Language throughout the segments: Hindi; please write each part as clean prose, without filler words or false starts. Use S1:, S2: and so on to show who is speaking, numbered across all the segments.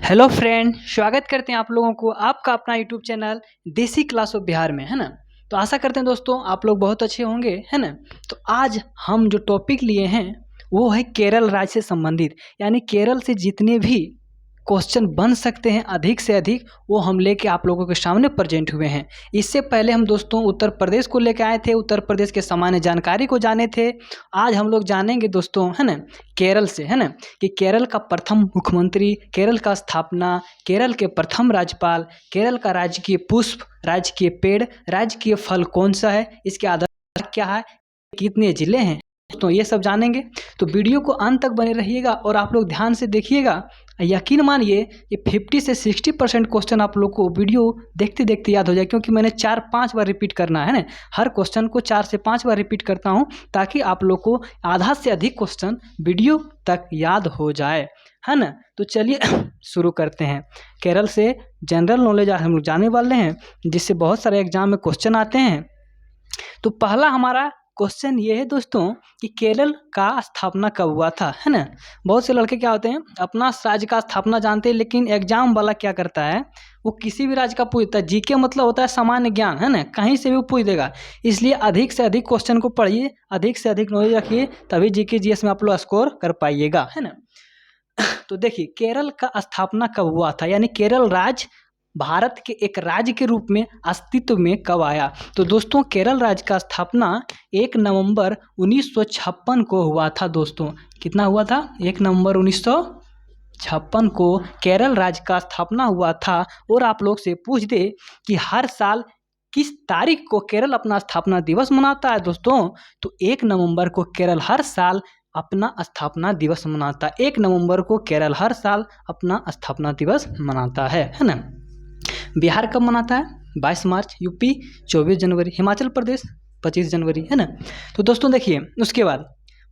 S1: हेलो फ्रेंड, स्वागत करते हैं आप लोगों को आपका अपना यूट्यूब चैनल देसी क्लास ऑफ बिहार में, है ना। तो आशा करते हैं दोस्तों आप लोग बहुत अच्छे होंगे, है ना। तो आज हम जो टॉपिक लिए हैं वो है केरल राज्य से संबंधित, यानी केरल से जितने भी क्वेश्चन बन सकते हैं अधिक से अधिक वो हम लेके आप लोगों के सामने प्रेजेंट हुए हैं। इससे पहले हम दोस्तों उत्तर प्रदेश को लेके आए थे, उत्तर प्रदेश के सामान्य जानकारी को जाने थे। आज हम लोग जानेंगे दोस्तों, है ना, केरल से, है ना, कि केरल का प्रथम मुख्यमंत्री, केरल का स्थापना, केरल के प्रथम राज्यपाल, केरल का राजकीय पुष्प, राजकीय पेड़, राजकीय फल कौन सा है, इसके आधार क्या है, कितने जिले हैं दोस्तों, ये सब जानेंगे। तो वीडियो को अंत तक बने रहिएगा और आप लोग ध्यान से देखिएगा। यकीन मानिए ये 50 से 60% क्वेश्चन आप लोग को वीडियो देखते देखते याद हो जाए, क्योंकि मैंने 4-5 बार रिपीट करना है ना। हर क्वेश्चन को 4 से 5 बार रिपीट करता हूँ ताकि आप लोग को आधा से अधिक क्वेश्चन वीडियो तक याद हो जाए, है ना। तो चलिए शुरू करते हैं। केरल से जनरल नॉलेज हम लोग जाने वाले हैं, जिससे बहुत सारे एग्जाम में क्वेश्चन आते हैं। तो पहला हमारा क्वेश्चन ये है दोस्तों कि केरल का स्थापना कब हुआ था, है ना। बहुत से लड़के क्या होते हैं, अपना राज्य का स्थापना जानते हैं, लेकिन एग्जाम वाला क्या करता है, वो किसी भी राज्य का पूछता है। जीके मतलब होता है सामान्य ज्ञान, है ना, कहीं से भी वो पूछ देगा। इसलिए अधिक से अधिक क्वेश्चन को पढ़िए, अधिक से अधिक नॉलेज रखिए, तभी जीके जीएस में आप लोग स्कोर कर पाइएगा, है ना। तो देखिए केरल का स्थापना कब हुआ था, यानी केरल राज्य भारत के एक राज्य के रूप में अस्तित्व में कब आया। तो दोस्तों केरल राज्य का स्थापना 1 नवंबर 1956 को हुआ था दोस्तों। कितना हुआ था? 1 नवंबर 1956 को केरल राज्य का स्थापना हुआ था। और आप लोग से पूछ दे कि हर साल किस तारीख को केरल अपना स्थापना दिवस मनाता है दोस्तों, तो 1 नवंबर को केरल हर साल अपना स्थापना दिवस मनाता है। 1 नवंबर को केरल हर साल अपना स्थापना दिवस मनाता है ना। बिहार कब मनाता है? 22 मार्च। यूपी 24 जनवरी। हिमाचल प्रदेश 25 जनवरी, है ना। तो दोस्तों देखिए उसके बाद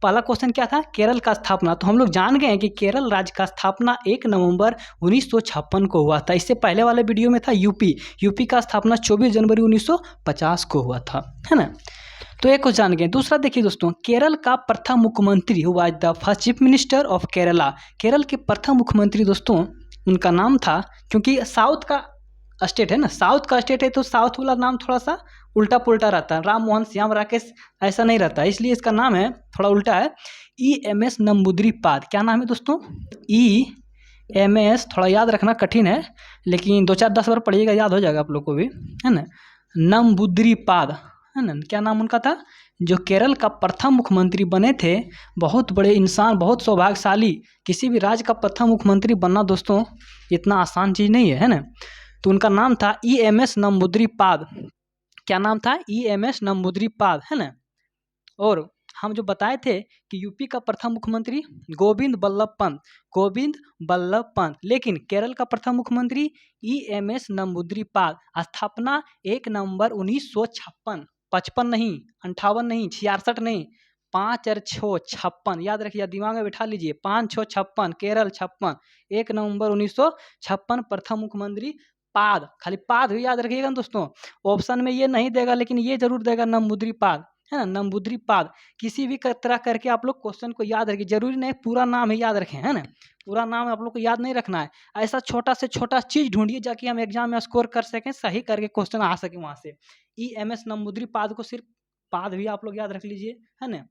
S1: पहला क्वेश्चन क्या था, केरल का स्थापना। तो हम लोग जान गए हैं कि केरल राज्य का स्थापना 1 नवंबर 1956 को हुआ था। इससे पहले वाले वीडियो में था यूपी का स्थापना 24 जनवरी 1950 को हुआ था, है ना। तो एक को जान गए। दूसरा देखिए दोस्तों, केरल का प्रथम मुख्यमंत्री हुआ the first chief minister of Kerala. Kerala के प्रथम मुख्यमंत्री दोस्तों उनका नाम था, क्योंकि साउथ का स्टेट है ना, साउथ का स्टेट है तो साउथ वाला नाम थोड़ा सा उल्टा पुल्टा रहता है। राम मोहन श्याम राकेश ऐसा नहीं रहता, इसलिए इसका नाम है थोड़ा उल्टा है, EMS नंबूद्रीपाद। क्या नाम है दोस्तों? EMS, थोड़ा याद रखना कठिन है, लेकिन 2-4-10 बार पढ़िएगा, याद हो जाएगा आप लोग को भी, है ना। नंबूद्रीपाद, है ना, क्या नाम उनका था, जो केरल का प्रथम मुख्यमंत्री बने थे। बहुत बड़े इंसान, बहुत सौभाग्यशाली। किसी भी राज्य का प्रथम मुख्यमंत्री बनना दोस्तों इतना आसान चीज़ नहीं है, है ना। तो उनका नाम था EMS नंबूद्रीपाद। क्या नाम था? EMS नंबूद्रीपाद, है ना। और हम जो बताए थे कि यूपी का प्रथम मुख्यमंत्री गोविंद बल्लभ पंत, लेकिन केरल का प्रथम मुख्यमंत्री EMS नंबूद्रीपाद। स्थापना 1 नवंबर 1956, 55 नहीं, 58 नहीं, 66 नहीं, 5 और 6 56, याद रखिए, दिमाग में बैठा लीजिए, 5 6 56, केरल 56, 1 नवंबर 1956 प्रथम मुख्यमंत्री पाद, खाली पाद भी याद रखिएगा दोस्तों। ऑप्शन में ये नहीं देगा, लेकिन ये जरूर देगा नंबूद्रीपाद, है ना, नंबूद्रीपाद। किसी भी तरह करके आप लोग क्वेश्चन को याद रखिए, जरूरी नहीं पूरा नाम ही याद रखें, है ना। पूरा नाम आप लोग को याद नहीं रखना है। ऐसा छोटा से छोटा चीज ढूंढिए जाके हम एग्जाम में स्कोर कर सकें, सही करके क्वेश्चन आ सके वहां से। EMS नंबूद्रीपाद को सिर्फ पाद भी आप लोग याद रख लीजिए, है ना,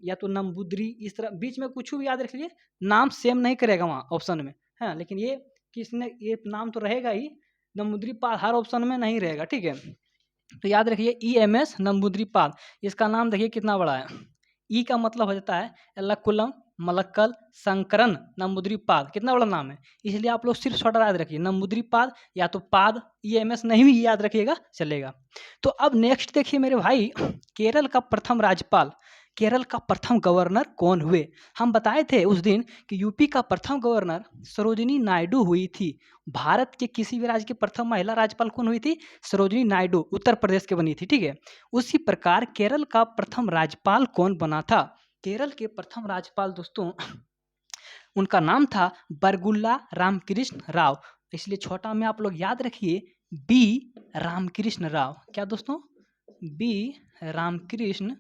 S1: या तो नंबूद्री, इस तरह बीच में कुछ भी याद रख लीजिए। नाम सेम नहीं करेगा वहाँ ऑप्शन में, है, लेकिन ये किसने, ये नाम तो रहेगा ही, नंबूद्रीपाद हर ऑप्शन में नहीं रहेगा, ठीक है। तो याद रखिए EMS नंबूद्रीपाद। इसका नाम देखिए कितना बड़ा है। ई का मतलब हो जाता है एल्लाकुलम, मलक्कल, संकरन, नंबूद्रीपाद। कितना बड़ा नाम है, इसलिए आप लोग सिर्फ छोटा याद रखिए, नंबूद्रीपाद या तो पाद। EMS नहीं भी याद रखिएगा चलेगा। तो अब नेक्स्ट देखिए मेरे भाई, केरल का प्रथम राज्यपाल, केरल का प्रथम गवर्नर कौन हुए। हम बताए थे उस दिन कि यूपी का प्रथम गवर्नर सरोजिनी नायडू हुई थी। भारत के किसी भी राज्य की प्रथम महिला राज्यपाल कौन हुई थी? सरोजिनी नायडू, उत्तर प्रदेश के बनी थी, ठीक है। उसी प्रकार केरल का प्रथम राज्यपाल कौन बना था? केरल के प्रथम राज्यपाल दोस्तों उनका नाम था बरगुल्ला रामकृष्ण राव। इसलिए छोटा में आप लोग याद रखिए B रामकृष्ण राव। क्या दोस्तों? B रामकृष्ण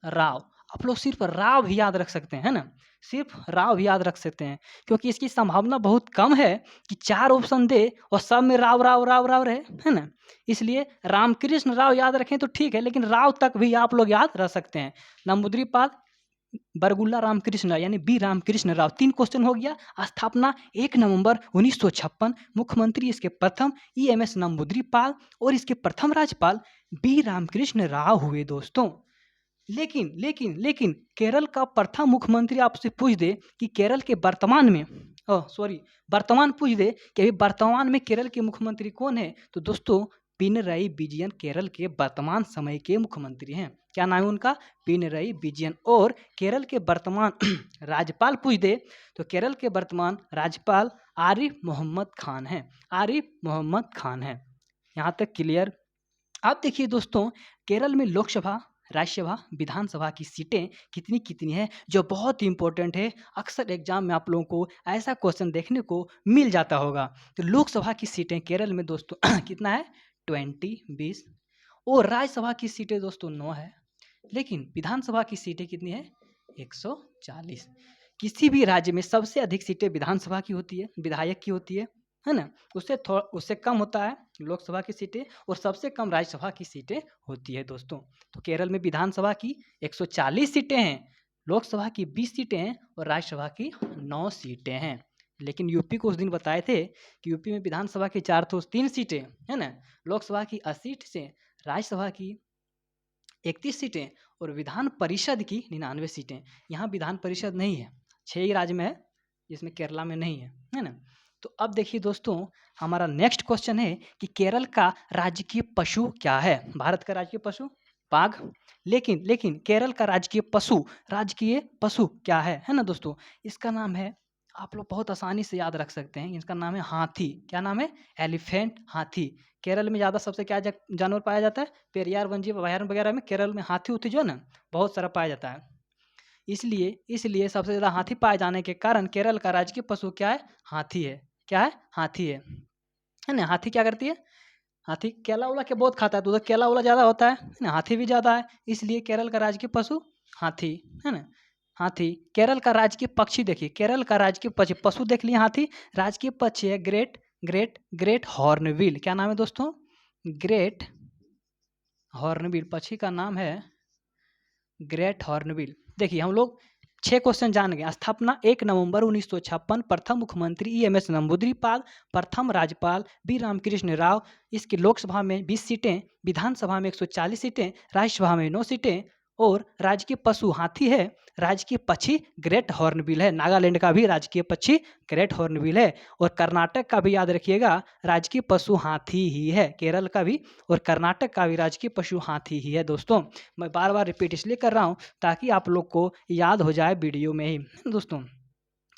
S1: राव। आप लोग सिर्फ राव ही याद रख सकते हैं, है ना, सिर्फ राव ही याद रख सकते हैं, क्योंकि इसकी संभावना बहुत कम है कि 4 ऑप्शन दे और सब में राव राव राव राव रहे, है ना। इसलिए रामकृष्ण राव याद रखें तो ठीक है, लेकिन राव तक भी आप लोग याद रख सकते हैं। नंबूद्रीपाद बरगुल्ला रामकृष्ण यानी बी रामकृष्ण राव, 3 क्वेश्चन हो गया। स्थापना 1 नवंबर 1956, मुख्यमंत्री इसके प्रथम EMS नंबूद्रीपाल और इसके प्रथम राज्यपाल बी रामकृष्ण राव हुए दोस्तों। लेकिन लेकिन लेकिन केरल का प्रथम मुख्यमंत्री आपसे पूछ दे कि केरल के वर्तमान में वर्तमान पूछ दे कि अभी वर्तमान में केरल के मुख्यमंत्री कौन है, तो दोस्तों पिनरई विजयन केरल के वर्तमान समय के मुख्यमंत्री हैं। क्या नाम है उनका? पिनरई विजयन। और केरल के वर्तमान राज्यपाल पूछ दे तो केरल के वर्तमान राज्यपाल आरिफ मोहम्मद खान हैं, आरिफ मोहम्मद खान हैं। यहाँ तक क्लियर। अब देखिए दोस्तों, केरल में लोकसभा, राज्यसभा, विधानसभा की सीटें कितनी कितनी है, जो बहुत इंपॉर्टेंट है। अक्सर एग्जाम में आप लोगों को ऐसा क्वेश्चन देखने को मिल जाता होगा। तो लोकसभा की सीटें केरल में दोस्तों कितना है? 20 और राज्यसभा की सीटें दोस्तों 9 है, लेकिन विधानसभा की सीटें कितनी है? 140। किसी भी राज्य में सबसे अधिक सीटें विधानसभा की होती है, विधायक की होती है ना। उससे कम होता है लोकसभा की सीटें और सबसे कम राज्यसभा की सीटें होती है दोस्तों। तो केरल में विधानसभा की 140 सीटें हैं, लोकसभा की 20 सीटें हैं और राज्यसभा की 9 सीटें हैं। लेकिन यूपी को उस दिन बताए थे कि यूपी में विधानसभा की 403 सीटें, है ना, लोकसभा की 80 सीटें, राज्यसभा की 31 सीटें और विधान परिषद की 99 सीटें। यहाँ विधान परिषद नहीं है, 6 ही राज्य में है, जिसमें केरला में नहीं है ना। तो अब देखिए दोस्तों, हमारा नेक्स्ट क्वेश्चन है कि केरल का राजकीय पशु क्या है? भारत का राजकीय पशु बाघ, लेकिन केरल का राजकीय पशु क्या है ना दोस्तों? इसका नाम है, आप लोग बहुत आसानी से याद रख सकते हैं, इसका नाम है हाथी। क्या नाम है? एलिफेंट, हाथी। केरल में ज़्यादा सबसे क्या जानवर पाया जाता है? पेरियार वन्य अभयारण्य वगैरह में केरल में हाथी उथी जो है ना बहुत सारा पाया जाता है। इसलिए सबसे ज़्यादा हाथी पाए जाने के कारण केरल का राजकीय पशु क्या है? हाथी है। क्या है? हाथी है ना। हाथी क्या करती है? हाथी केला उला के बहुत खाता है, तो उधर केला उला ज़्यादा होता है ना, हाथी भी ज़्यादा है, इसलिए केरल का राजकीय पशु हाथी है ना। हाथी। केरल का राजकीय पक्षी देखिए, केरल का राजकीय पशु देख लिए हाथी, राजकीय पक्षी है ग्रेट हॉर्नबिल। क्या नाम है दोस्तों? ग्रेट हॉर्नबिल, पक्षी का नाम है ग्रेट हॉर्नबिल। देखिए हम लोग 6 क्वेश्चन जान गए। स्थापना 1 नवंबर 1956, प्रथम मुख्यमंत्री EMS नंबूद्रीपाल, प्रथम राज्यपाल बी रामकृष्ण राव, इसकी लोकसभा में 20 सीटें, विधानसभा में 140 सीटें, राज्यसभा में 9 सीटें और राजकीय पशु हाथी है, राजकीय पक्षी ग्रेट हॉर्नबिल है। नागालैंड का भी राजकीय पक्षी ग्रेट हॉर्नबिल है और कर्नाटक का भी याद रखिएगा राजकीय पशु हाथी ही है, केरल का भी और कर्नाटक का भी राजकीय पशु हाथी ही है दोस्तों। मैं बार बार रिपीट इसलिए कर रहा हूँ ताकि आप लोग को याद हो जाए वीडियो में ही दोस्तों।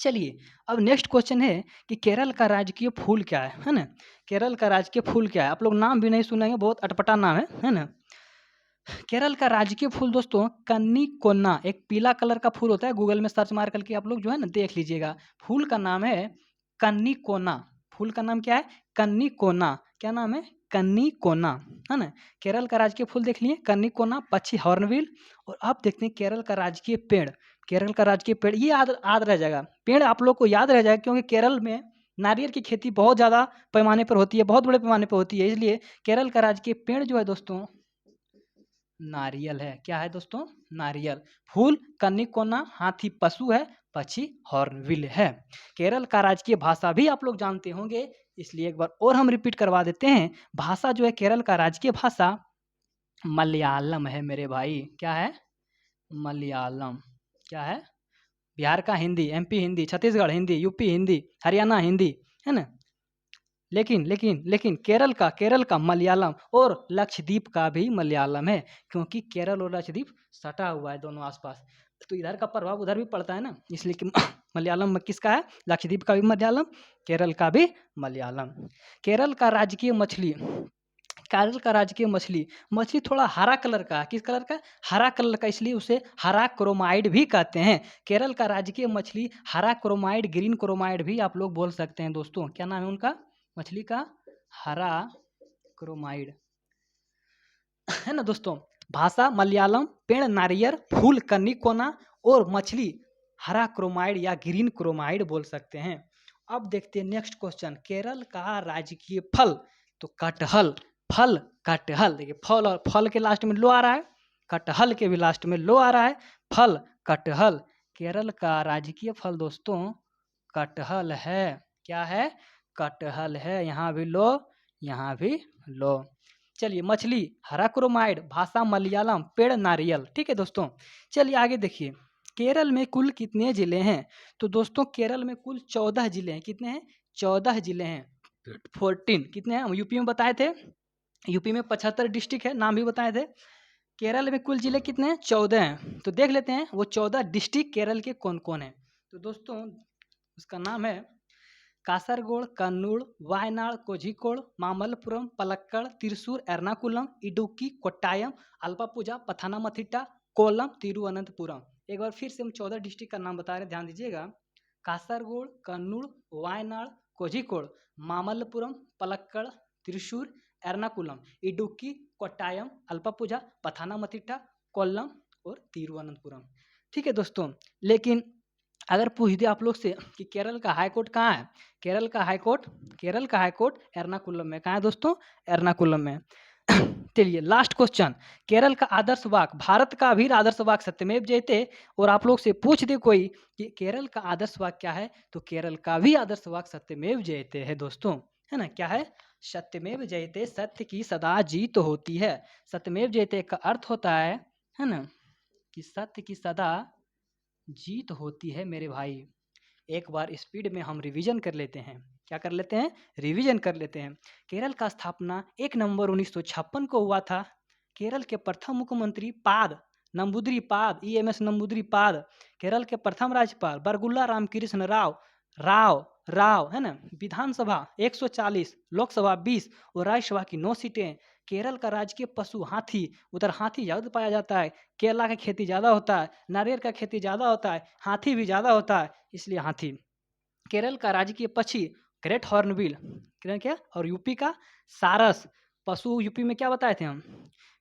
S1: चलिए अब नेक्स्ट क्वेश्चन है कि केरल का राजकीय फूल क्या है ना। केरल का राजकीय फूल क्या है? आप लोग नाम भी नहीं सुनेंगे, बहुत अटपटा नाम है ना। केरल का राजकीय फूल दोस्तों कन्नी कोन्ना, एक पीला कलर का फूल होता है, गूगल में सर्च मार करके आप लोग जो है ना देख लीजिएगा। फूल का नाम है कन्नी कोना। फूल का नाम क्या है? कन्नी कोना। क्या नाम है? कन्नी कोना, है ना। केरल का राजकीय फूल देख लिए कन्नी कोना, पक्षी हॉर्नबिल। और अब देखते हैं केरल का राजकीय पेड़। केरल का राजकीय पेड़ ये याद रह जाएगा, पेड़ आप लोग को याद रह जाएगा, क्योंकि केरल में नारियल की खेती बहुत ज़्यादा पैमाने पर होती है, बहुत बड़े पैमाने पर होती है, इसलिए केरल का राजकीय पेड़ जो है दोस्तों नारियल है। क्या है दोस्तों? नारियल। फूल कन्नी कोना, हाथी पशु है, पक्षी हॉर्नबिल है। केरल का राजकीय भाषा भी आप लोग जानते होंगे, इसलिए एक बार और हम रिपीट करवा देते हैं। भाषा जो है केरल का राजकीय भाषा मलयालम है मेरे भाई। क्या है? मलयालम। क्या है? बिहार का हिंदी, MP हिंदी, छत्तीसगढ़ हिंदी, यूपी हिंदी, हरियाणा हिंदी, है ना। लेकिन केरल का मलयालम और लक्षद्वीप का भी मलयालम है, क्योंकि केरल और लक्षद्वीप सटा हुआ है दोनों आसपास, तो इधर का प्रभाव उधर भी पड़ता है ना, इसलिए कि मलयालम किसका है? लक्षद्वीप का भी मलयालम, केरल का भी मलयालम। केरल का राजकीय मछली, केरल का राजकीय मछली थोड़ा हरा कलर का, किस कलर का? हरा कलर का, इसलिए उसे हरा क्रोमाइड भी कहते हैं। केरल का राजकीय मछली हरा क्रोमाइड, ग्रीन क्रोमाइड भी आप लोग बोल सकते हैं दोस्तों। क्या नाम है उनका? मछली का हरा क्रोमाइड, है ना दोस्तों। भाषा मलयालम, पेड़ नारियल, फूल कनिकोना और मछली हरा क्रोमाइड या ग्रीन क्रोमाइड बोल सकते हैं। अब देखते हैं नेक्स्ट क्वेश्चन, केरल का राजकीय फल, तो कटहल, फल कटहल, देखिए फल और फल के लास्ट में लो आ रहा है, कटहल के भी लास्ट में लो आ रहा है, फल कटहल। केरल का राजकीय फल दोस्तों कटहल है। क्या है? कटहल है। यहाँ भी लो, यहाँ भी लो। चलिए मछली हरा क्रोमाइड, भाषा मलयालम, पेड़ नारियल। ठीक है दोस्तों, चलिए आगे देखिए, केरल में कुल कितने जिले हैं? तो दोस्तों केरल में कुल 14 जिले हैं। कितने हैं? 14 जिले हैं। 14 कितने हैं? हम यूपी में बताए थे, यूपी में 75 डिस्ट्रिक्ट है, नाम भी बताए थे। केरल में कुल जिले कितने हैं? 14 हैं। तो देख लेते हैं वो 14 डिस्ट्रिक्ट केरल के कौन कौन हैं। तो दोस्तों उसका नाम है कासरगोड, कन्नूर, वायनाड, कोझिकोड, मामल्लपुरम, पलक्कड़, त्रिशूर, एर्नाकुलम, इडुक्की, कोट्टायम, अल्पापुझा, पथानामथिट्टा, कोल्लम, तिरुवनंतपुरम। एक बार फिर से हम 14 डिस्ट्रिक्ट का नाम बता रहे हैं, ध्यान दीजिएगा। कासरगोड, कन्नूर, वायनाड, कोझिकोड, मामल्लपुरम, पलक्कड़, त्रिशूर, एर्नाकुलम, इडुक्की, कोट्टायम, अल्पापुझा, पथानामथिट्टा, कोल्लम और तिरुवनंतपुरम। ठीक है दोस्तों, लेकिन अगर पूछ दिया आप लोग से कि केरल का हाई कोर्ट कहाँ है? केरल का हाई कोर्ट एर्नाकुलम में। कहाँ है दोस्तों? एर्नाकुलम में। चलिए लास्ट क्वेश्चन, केरल का आदर्श वाक्य, भारत का भी आदर्श वाक्य सत्यमेव जयते। और आप लोग से पूछ दे कोई कि केरल का आदर्श वाक्य क्या है, तो केरल का भी आदर्श वाक्य सत्यमेव जयते है दोस्तों, है ना? क्या है? सत्यमेव जयते, सत्य की सदा जीत होती है। सत्यमेव जयते का अर्थ होता है ना, कि सत्य की सदा जीत होती है मेरे भाई। एक बार स्पीड में हम रिवीजन कर लेते हैं। क्या कर लेते हैं? रिवीजन कर लेते हैं। केरल का स्थापना 1 नवंबर 1956 को हुआ था। केरल के प्रथम मुख्यमंत्री पाद नंबूद्रिपाद, EMS नंबूद्रिपाद। केरल के प्रथम राज्यपाल बरगुल्ला रामकृष्ण राव, है ना? विधानसभा 140, लोकसभा 20 और राज्यसभा की 9 सीटें। केरल का राजकीय पशु हाथी, उधर हाथी ज़्यादा पाया जाता है। केला का खेती ज़्यादा होता है, नारियल का खेती ज़्यादा होता है, हाथी भी ज़्यादा होता है, इसलिए हाथी। केरल का राजकीय पक्षी ग्रेट हॉर्नबिल, क्या? और यूपी का सारस। पशु यूपी में क्या बताए थे हम?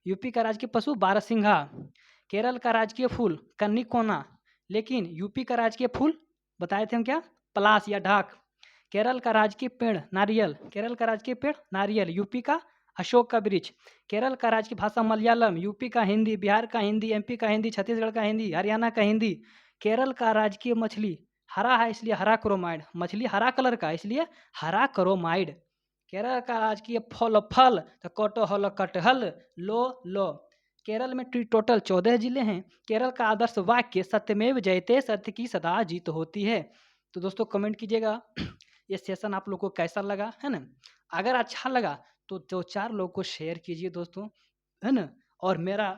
S1: यूपी का राजकीय पशु बारहसिंघा। केरल का राजकीय फूल कन्निकोना, लेकिन यूपी का राजकीय फूल बताए थे हम क्या? पलास या ढाक। केरल का राजकीय पेड़ नारियल, केरल का राजकीय पेड़ नारियल, यूपी का अशोक का वृक्ष। केरल का राजकीय भाषा मलयालम, यूपी का हिंदी, बिहार का हिंदी, MP का हिंदी, छत्तीसगढ़ का हिंदी, हरियाणा का हिंदी। केरल का राजकीय मछली हरा है, इसलिए हरा क्रोमाइड, मछली हरा कलर का इसलिए हरा क्रोमाइड। केरल का राजकीय फल तो कटहल कटहल लो। केरल में टोटल 14 जिले हैं। केरल का आदर्श वाक्य सत्यमेव जयते, सत्य की सदा जीत होती है। तो दोस्तों कमेंट कीजिएगा ये सेशन आप लोग को कैसा लगा, है ना? अगर अच्छा लगा तो 2-4 लोग को शेयर कीजिए दोस्तों, है ना? और मेरा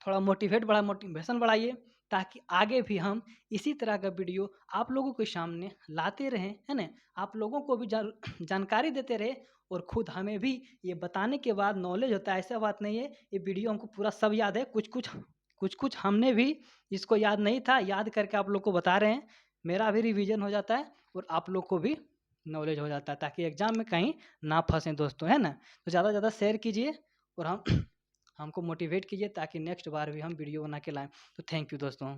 S1: थोड़ा मोटिवेशन बढ़ाइए, ताकि आगे भी हम इसी तरह का वीडियो आप लोगों के सामने लाते रहें, है ना? आप लोगों को भी जानकारी देते रहे, और खुद हमें भी ये बताने के बाद नॉलेज होता है। ऐसा बात नहीं है ये वीडियो हमको पूरा सब याद है, कुछ हमने भी इसको याद नहीं था, याद करके आप लोग को बता रहे हैं। मेरा भी रिवीजन हो जाता है और आप लोग को भी नॉलेज हो जाता है, ताकि एग्जाम में कहीं ना फंसें दोस्तों, है ना? तो ज़्यादा से ज़्यादा शेयर कीजिए और हमको मोटिवेट कीजिए, ताकि नेक्स्ट बार भी हम वीडियो बना के लाएं। तो थैंक यू दोस्तों।